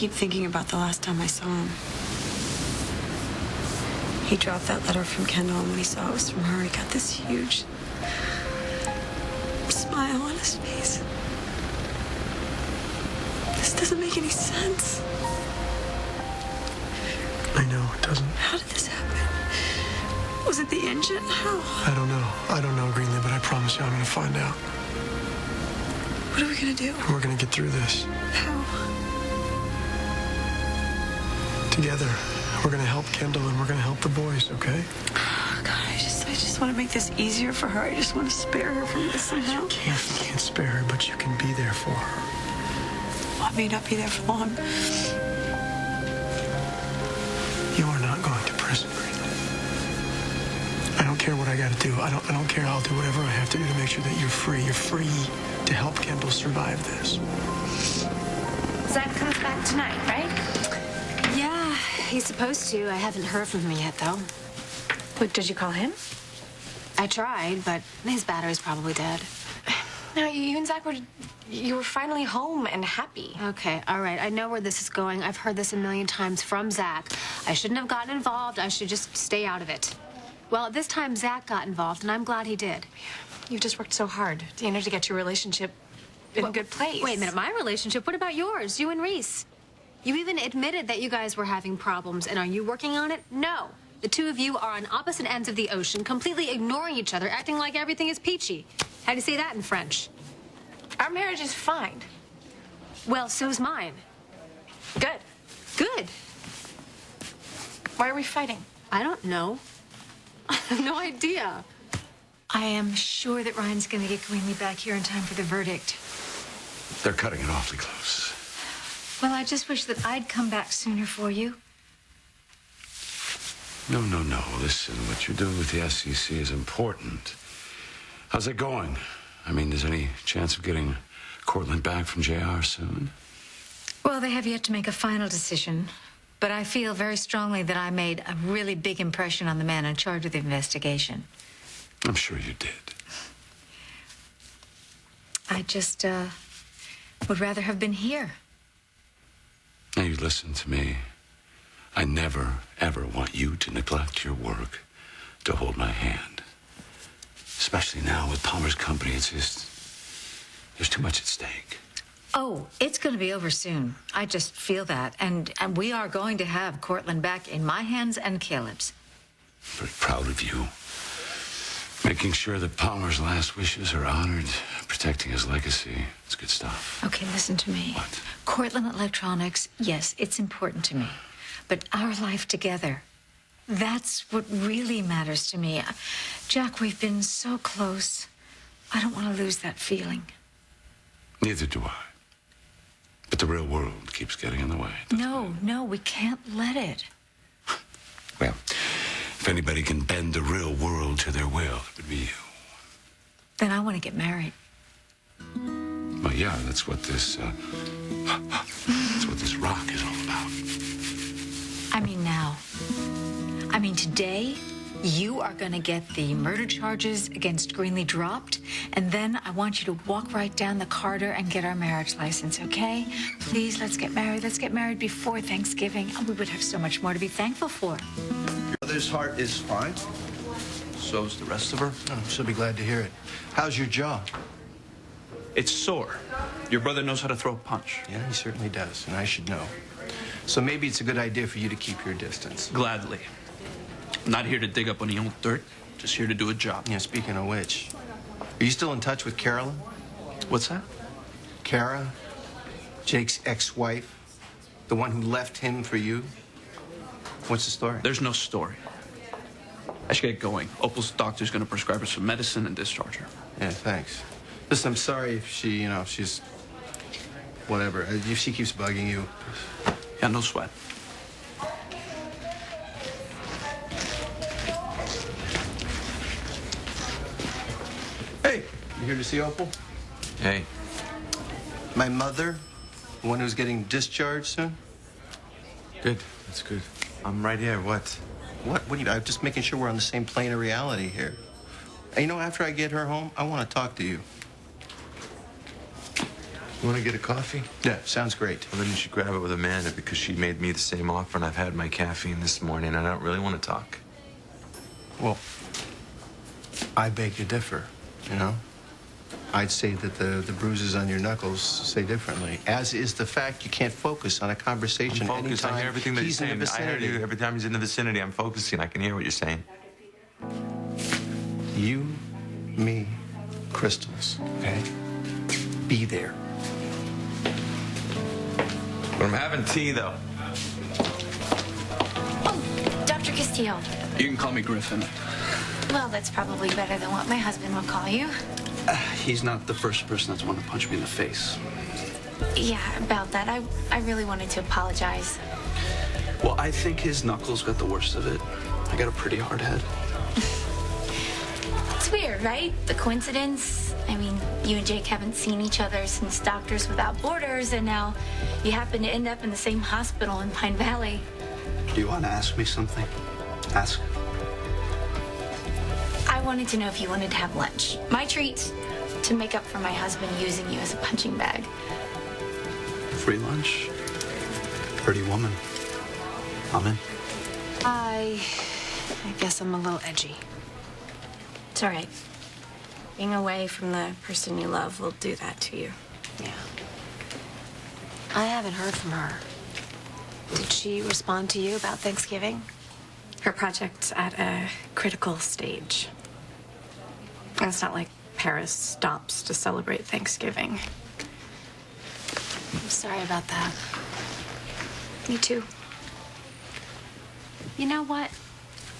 keep thinking about the last time I saw him. He dropped that letter from Kendall, and when he saw it was from her, he got this huge smile on his face. This doesn't make any sense. I know, it doesn't. How did this happen? Was it the engine? How? I don't know. I don't know, Greenlee, but I promise you I'm going to find out. What are we going to do? We're going to get through this. How? Together. We're going to help Kendall and we're going to help the boys, okay? Oh, God, I just want to make this easier for her. I just want to spare her from this somehow. You can't spare her, but you can be there for her. Well, I may not be there for long. You are not going to prison, Greenlee. I don't care what I got to do. I don't care. I'll do whatever I have to do to make sure that you're free. You're free to help Kendall survive this. Zach comes back tonight, right? Yeah, he's supposed to. I haven't heard from him yet, though. What, did you call him? I tried, but his battery's probably dead. No, you and Zach you were finally home and happy. Okay, all right. I know where this is going. I've heard this a million times from Zach. I shouldn't have gotten involved. I should just stay out of it. Well, this time Zach got involved, and I'm glad he did. You've just worked so hard, to get your relationship in a good place. Wait a minute, my relationship? What about yours, you and Reese? You even admitted that you guys were having problems, and are you working on it? No. The two of you are on opposite ends of the ocean, completely ignoring each other, acting like everything is peachy. How do you say that in French? Our marriage is fine. Well, so's mine. Good. Good. Why are we fighting? I don't know. I have no idea. I am sure that Ryan's going to get Greenlee back here in time for the verdict. They're cutting it awfully close. Well, I just wish that I'd come back sooner for you. No. Listen, what you're doing with the SEC is important. How's it going? I mean, is there any chance of getting Cortland back from JR soon? Well, they have yet to make a final decision, but I feel very strongly that I made a really big impression on the man in charge of the investigation. I'm sure you did. I just, would rather have been here. Now, you listen to me. I never, ever want you to neglect your work to hold my hand. Especially now with Palmer's company, it's just... there's too much at stake. Oh, it's going to be over soon. I just feel that. And we are going to have Cortland back in my hands and Caleb's. I'm very proud of you. Making sure that Palmer's last wishes are honored, protecting his legacy. It's good stuff. Okay, listen to me. What? Cortland Electronics, yes, it's important to me. But our life together, that's what really matters to me. Jack, we've been so close. I don't want to lose that feeling. Neither do I. But the real world keeps getting in the way. No, we can't let it. Well, if anybody can bend the real world to their will, it would be you. Then I want to get married. Well, yeah, that's what this rock is all about. I mean now. I mean today, you are going to get the murder charges against Greenlee dropped, and then I want you to walk right down the corridor and get our marriage license, okay? Please, let's get married. Let's get married before Thanksgiving. And we would have so much more to be thankful for. Your mother's heart is fine. So's the rest of her. Oh, she'll be glad to hear it. How's your jaw? It's sore. Your brother knows how to throw a punch. Yeah, he certainly does, and I should know. So maybe it's a good idea for you to keep your distance. Gladly. I'm not here to dig up any old dirt. Just here to do a job. Yeah, speaking of which, are you still in touch with Carolyn? What's that? Kara, Jake's ex-wife, the one who left him for you? What's the story? There's no story. I should get going. Opal's doctor's gonna prescribe her some medicine and discharge her. Yeah, thanks. Listen, I'm sorry if she, if she's... whatever. If she keeps bugging you. Yeah, no sweat. Hey, You here to see Opal? Hey. My mother, the one who's getting discharged soon? Good. That's good. I'm right here. What? What do you... I'm just making sure we're on the same plane of reality here. And after I get her home, I want to talk to you. You want to get a coffee? Yeah, sounds great. Well, then you should grab it with Amanda because she made me the same offer and I've had my caffeine this morning and I don't really want to talk. Well, I beg to differ, you know? I'd say that the bruises on your knuckles say differently, as is the fact you can't focus on a conversation I'm focused. anytime I hear everything that you're he's in the saying. I heard vicinity. you every time he's in the vicinity. I'm focusing. I can hear what you're saying. You, me, crystals, okay? Be there. But I'm having tea, though. Oh, Dr. Castillo. You can call me Griffin. Well, that's probably better than what my husband would call you. He's not the first person that's wanted to punch me in the face. Yeah, about that. I really wanted to apologize. Well, I think his knuckles got the worst of it. I got a pretty hard head. It's weird, right? The coincidence. I mean, you and Jake haven't seen each other since Doctors Without Borders, and now you happen to end up in the same hospital in Pine Valley. Do you want to ask me something? Ask. I wanted to know if you wanted to have lunch. My treat to make up for my husband using you as a punching bag. Free lunch? Pretty woman. I'm in. I guess I'm a little edgy. It's all right. Being away from the person you love will do that to you. Yeah. I haven't heard from her. Did she respond to you about Thanksgiving? Her project's at a critical stage. And it's not like Paris stops to celebrate Thanksgiving. I'm sorry about that. Me too. You know what?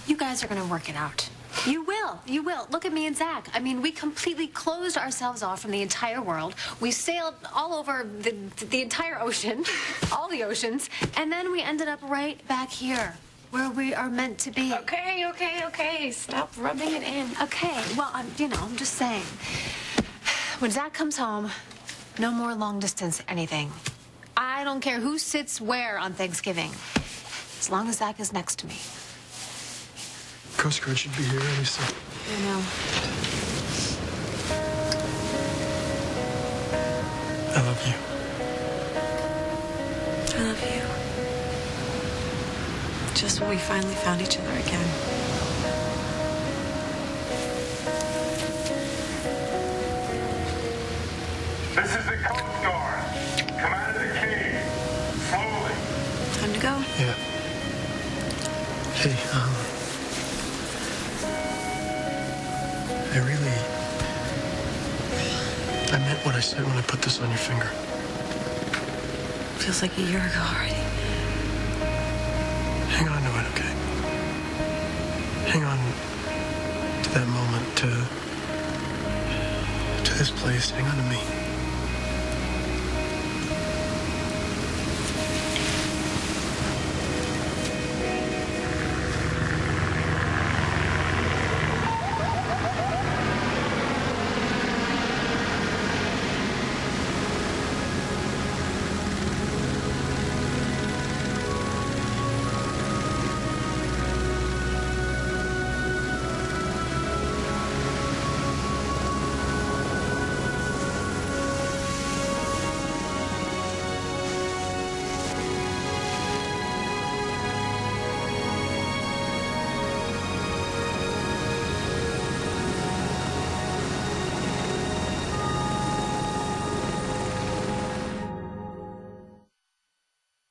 You guys are gonna work it out. You will. You will. Look at me and Zach. I mean, we completely closed ourselves off from the entire world. We sailed all over the entire ocean, all the oceans, and then we ended up right back here, where we are meant to be. Okay. Stop rubbing it in. Okay. Well, I'm just saying. When Zach comes home, no more long distance anything. I don't care who sits where on Thanksgiving, as long as Zach is next to me. Coast Guard should be here any second. I know. I love you. I love you. Just when we finally found each other again. This is the Coast Guard. Come out of the cave. Slowly. Time to go? Yeah. Hey, I meant what I said when I put this on your finger. Feels like a year ago already. Hang on to it, okay? Hang on to that moment, to this place. Hang on to me.